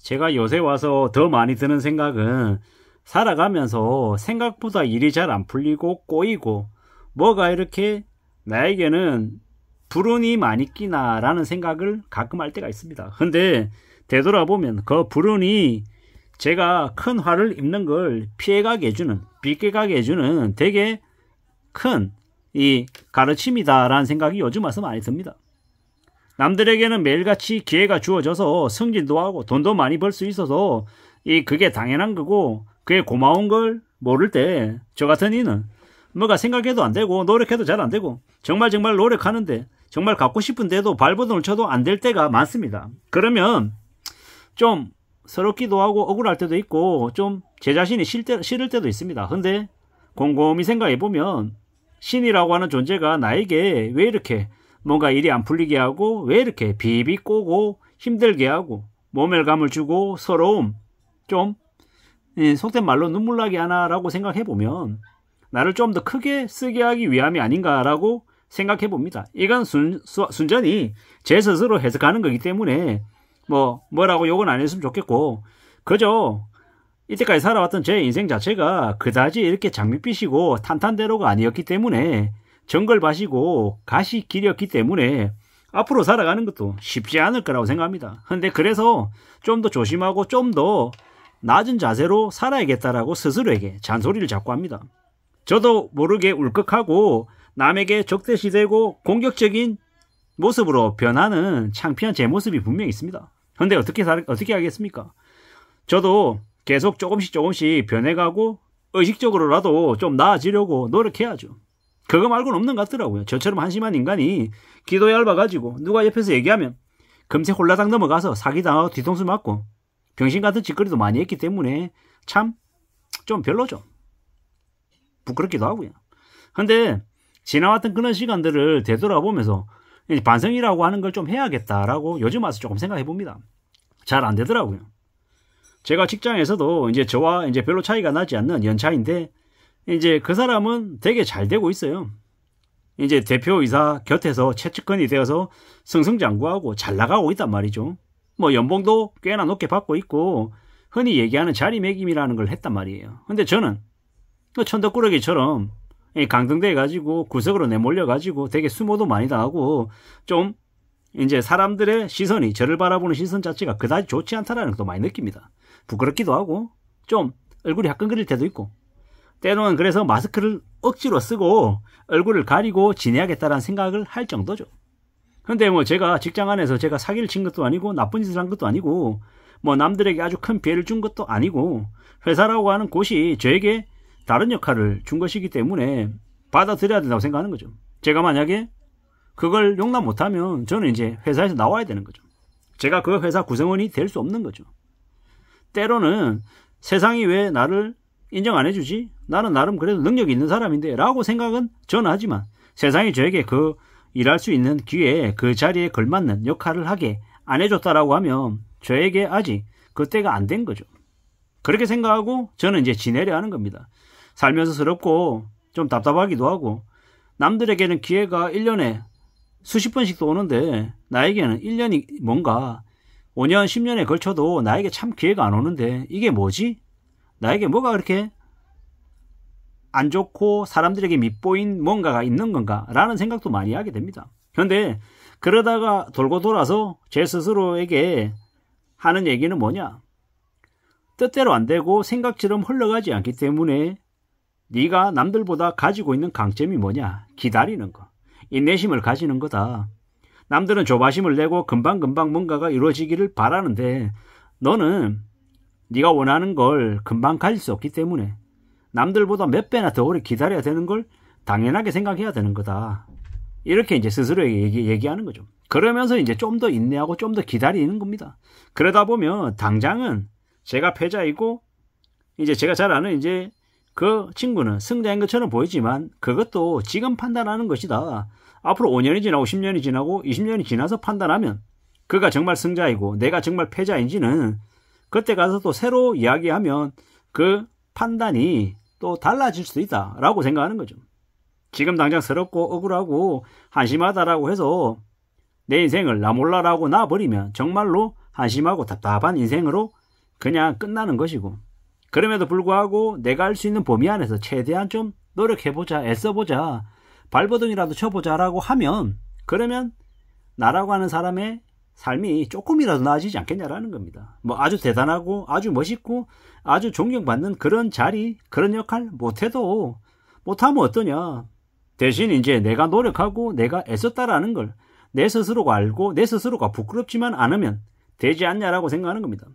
제가 요새 와서 더 많이 드는 생각은 살아가면서 생각보다 일이 잘 안 풀리고 꼬이고 뭐가 이렇게 나에게는 불운이 많이 끼나 라는 생각을 가끔 할 때가 있습니다. 근데 되돌아보면 그 불운이 제가 큰 화를 입는 걸 피해가게 해주는, 비껴가게 해주는 되게 큰 이 가르침이다 라는 생각이 요즘 와서 많이 듭니다. 남들에게는 매일같이 기회가 주어져서 승진도 하고 돈도 많이 벌 수 있어서 그게 당연한 거고 그게 고마운 걸 모를 때 저 같은 이는 뭐가 생각해도 안 되고 노력해도 잘 안 되고 정말 노력하는데 정말 갖고 싶은데도 발버둥을 쳐도 안 될 때가 많습니다. 그러면 좀 서럽기도 하고 억울할 때도 있고 좀 제 자신이 싫을 때도 있습니다. 근데 곰곰이 생각해보면 신이라고 하는 존재가 나에게 왜 이렇게 뭔가 일이 안 풀리게 하고 왜 이렇게 비비 꼬고 힘들게 하고 모멸감을 주고 서러움 좀 속된 말로 눈물 나게 하나라고 생각해보면 나를 좀 더 크게 쓰게 하기 위함이 아닌가라고 생각해봅니다. 이건 순전히 제 스스로 해석하는 거기 때문에 뭐라고 욕은 안 했으면 좋겠고 그저 이때까지 살아왔던 제 인생 자체가 그다지 이렇게 장밋빛이고 탄탄대로가 아니었기 때문에 정글밭이고 가시 길이었기 때문에 앞으로 살아가는 것도 쉽지 않을 거라고 생각합니다. 근데 그래서 좀 더 조심하고 좀 더 낮은 자세로 살아야겠다라고 스스로에게 잔소리를 자꾸 합니다. 저도 모르게 울컥하고 남에게 적대시되고 공격적인 모습으로 변하는 창피한 제 모습이 분명히 있습니다. 근데 어떻게 하겠습니까? 저도 계속 조금씩 변해가고 의식적으로라도 좀 나아지려고 노력해야죠. 그거 말고는 없는 것 같더라고요. 저처럼 한심한 인간이 기도 얇아가지고 누가 옆에서 얘기하면 금세 홀라당 넘어가서 사기당하고 뒤통수 맞고 병신 같은 짓거리도 많이 했기 때문에 참 좀 별로죠. 부끄럽기도 하고요. 근데 지나왔던 그런 시간들을 되돌아보면서 반성이라고 하는 걸 좀 해야겠다라고 요즘 와서 조금 생각해 봅니다. 잘 안 되더라고요. 제가 직장에서도 이제 저와 이제 별로 차이가 나지 않는 연차인데 이제 그 사람은 되게 잘 되고 있어요. 이제 대표이사 곁에서 최측근이 되어서 승승장구하고 잘 나가고 있단 말이죠. 연봉도 꽤나 높게 받고 있고 흔히 얘기하는 자리매김이라는 걸 했단 말이에요. 근데 저는 천덕꾸러기처럼 강등돼 가지고 구석으로 내몰려 가지고 되게 수모도 많이 당하고 좀 이제 사람들의 시선이 저를 바라보는 시선 자체가 그다지 좋지 않다라는 것도 많이 느낍니다. 부끄럽기도 하고 좀 얼굴이 화끈거릴 때도 있고 때로는 그래서 마스크를 억지로 쓰고 얼굴을 가리고 지내야겠다라는 생각을 할 정도죠. 근데 제가 직장 안에서 제가 사기를 친 것도 아니고 나쁜 짓을 한 것도 아니고 남들에게 아주 큰 피해를 준 것도 아니고 회사라고 하는 곳이 저에게 다른 역할을 준 것이기 때문에 받아들여야 된다고 생각하는 거죠. 제가 만약에 그걸 용납 못하면 저는 이제 회사에서 나와야 되는 거죠. 제가 그 회사 구성원이 될 수 없는 거죠. 때로는 세상이 왜 나를 인정 안 해주지? 나는 나름 그래도 능력이 있는 사람인데 라고 생각은 저는 하지만 세상이 저에게 그 일할 수 있는 기회에 그 자리에 걸맞는 역할을 하게 안 해줬다라고 하면 저에게 아직 그때가 안 된 거죠. 그렇게 생각하고 저는 이제 지내려 하는 겁니다. 살면서 서럽고 좀 답답하기도 하고 남들에게는 기회가 1년에 수십 번씩도 오는데 나에게는 1년이 뭔가 5년, 10년에 걸쳐도 나에게 참 기회가 안 오는데 이게 뭐지? 나에게 뭐가 그렇게 안 좋고 사람들에게 밉보인 뭔가가 있는 건가? 라는 생각도 많이 하게 됩니다. 그런데 그러다가 돌고 돌아서 제 스스로에게 하는 얘기는 뭐냐? 뜻대로 안 되고 생각처럼 흘러가지 않기 때문에 네가 남들보다 가지고 있는 강점이 뭐냐? 기다리는 거. 인내심을 가지는 거다. 남들은 조바심을 내고 금방금방 뭔가가 이루어지기를 바라는데 너는 네가 원하는 걸 금방 가질 수 없기 때문에 남들보다 몇 배나 더 오래 기다려야 되는 걸 당연하게 생각해야 되는 거다. 이렇게 이제 스스로에게 얘기하는 거죠. 그러면서 이제 좀 더 인내하고 좀 더 기다리는 겁니다. 그러다 보면 당장은 제가 패자이고 이제 제가 잘 아는 이제 그 친구는 승자인 것처럼 보이지만 그것도 지금 판단하는 것이다. 앞으로 5년이 지나고 10년이 지나고 20년이 지나서 판단하면 그가 정말 승자이고 내가 정말 패자인지는 그때 가서 또 새로 이야기하면 그 판단이 또 달라질 수도 있다라고 생각하는 거죠. 지금 당장 서럽고 억울하고 한심하다라고 해서 내 인생을 나 몰라라고 놔버리면 정말로 한심하고 답답한 인생으로 그냥 끝나는 것이고, 그럼에도 불구하고 내가 할 수 있는 범위 안에서 최대한 좀 노력해보자, 애써보자, 발버둥이라도 쳐보자라고 하면, 그러면 나라고 하는 사람의 삶이 조금이라도 나아지지 않겠냐라는 겁니다. 뭐 아주 대단하고 아주 멋있고 아주 존경받는 그런 자리, 그런 역할 못하면 어떠냐. 대신 이제 내가 노력하고 내가 애썼다라는 걸 내 스스로가 알고 내 스스로가 부끄럽지만 않으면 되지 않냐라고 생각하는 겁니다.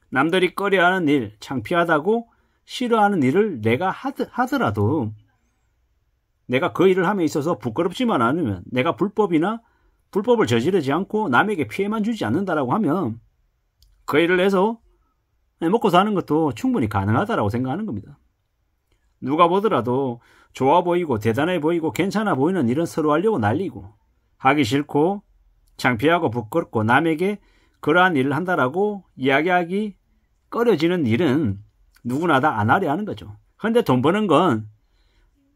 남들이 꺼려하는 일, 창피하다고 싫어하는 일을 내가 하더라도 내가 그 일을 함에 있어서 부끄럽지만 않으면, 내가 불법을 저지르지 않고 남에게 피해만 주지 않는다라고 하면 그 일을 해서 먹고 사는 것도 충분히 가능하다라고 생각하는 겁니다. 누가 보더라도 좋아 보이고 대단해 보이고 괜찮아 보이는 일은 서로 하려고 난리고, 하기 싫고 창피하고 부끄럽고 남에게 그러한 일을 한다라고 이야기하기 꺼려지는 일은 누구나 다 안 하려 하는 거죠. 그런데 돈 버는 건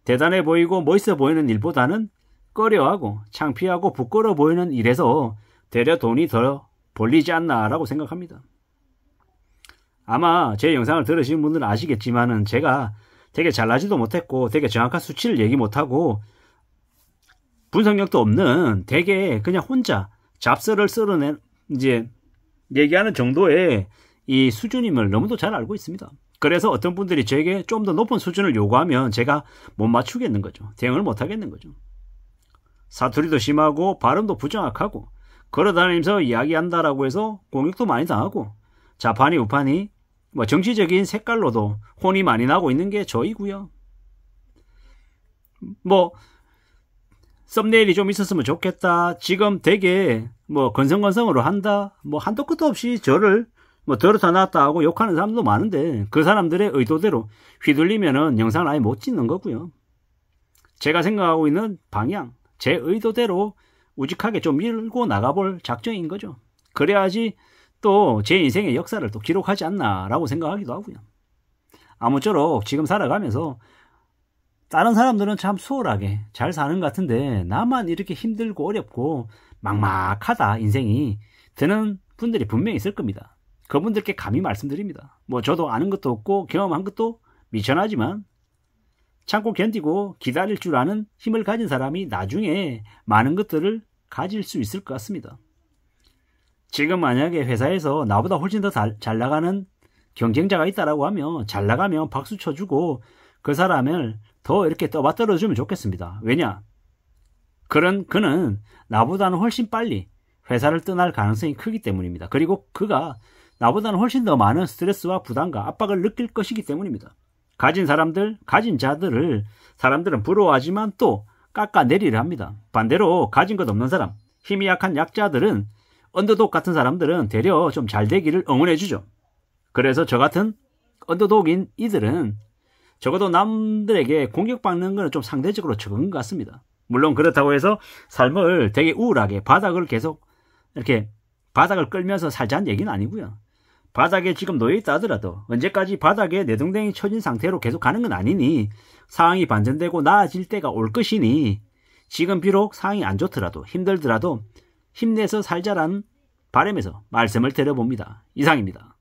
대단해 보이고 멋있어 보이는 일보다는 꺼려하고 창피하고 부끄러워 보이는 일에서 되려 돈이 더 벌리지 않나라고 생각합니다. 아마 제 영상을 들으신 분들은 아시겠지만은 제가 되게 잘나지도 못했고 되게 정확한 수치를 얘기 못하고 분석력도 없는 되게 그냥 혼자 잡설을 쓸어낸 이제 얘기하는 정도의 이 수준임을 너무도 잘 알고 있습니다. 그래서 어떤 분들이 저에게 좀 더 높은 수준을 요구하면 제가 못 맞추겠는 거죠. 대응을 못 하겠는 거죠. 사투리도 심하고 발음도 부정확하고 걸어다니면서 이야기한다라고 해서 공격도 많이 당하고 좌판이 우판이 뭐 정치적인 색깔로도 혼이 많이 나고 있는 게 저이고요. 뭐 썸네일이 좀 있었으면 좋겠다, 지금 되게 뭐 건성건성으로 한다, 뭐 한도 끝도 없이 저를 뭐 더럽다 놨다 하고 욕하는 사람도 많은데 그 사람들의 의도대로 휘둘리면은 영상을 아예 못 찍는 거고요. 제가 생각하고 있는 방향, 제 의도대로 우직하게 좀 밀고 나가볼 작정인 거죠. 그래야지 또 제 인생의 역사를 또 기록하지 않나라고 생각하기도 하고요. 아무쪼록 지금 살아가면서 다른 사람들은 참 수월하게 잘 사는 것 같은데 나만 이렇게 힘들고 어렵고 막막하다 인생이 드는 분들이 분명히 있을 겁니다. 그분들께 감히 말씀드립니다. 뭐 저도 아는 것도 없고 경험한 것도 미천하지만 참고 견디고 기다릴 줄 아는 힘을 가진 사람이 나중에 많은 것들을 가질 수 있을 것 같습니다. 지금 만약에 회사에서 나보다 훨씬 더 잘 나가는 경쟁자가 있다라고 하면 잘 나가면 박수 쳐주고 그 사람을 더 이렇게 떠받들어주면 좋겠습니다. 왜냐? 그는 나보다는 훨씬 빨리 회사를 떠날 가능성이 크기 때문입니다. 그리고 그가 나보다는 훨씬 더 많은 스트레스와 부담과 압박을 느낄 것이기 때문입니다. 가진 자들을 사람들은 부러워하지만 또 깎아내리려 합니다. 반대로 가진 것 없는 사람, 힘이 약한 약자들은 언더독 같은 사람들은 되려 좀 잘 되기를 응원해주죠. 그래서 저 같은 언더독인 이들은 적어도 남들에게 공격받는 것은 좀 상대적으로 적은 것 같습니다. 물론 그렇다고 해서 삶을 되게 우울하게 바닥을 계속 이렇게 바닥을 끌면서 살자는 얘기는 아니고요. 바닥에 지금 놓여있다 하더라도 언제까지 바닥에 내동댕이 쳐진 상태로 계속 가는 건 아니니 상황이 반전되고 나아질 때가 올 것이니 지금 비록 상황이 안 좋더라도 힘들더라도 힘내서 살자라는 바람에서 말씀을 드려봅니다. 이상입니다.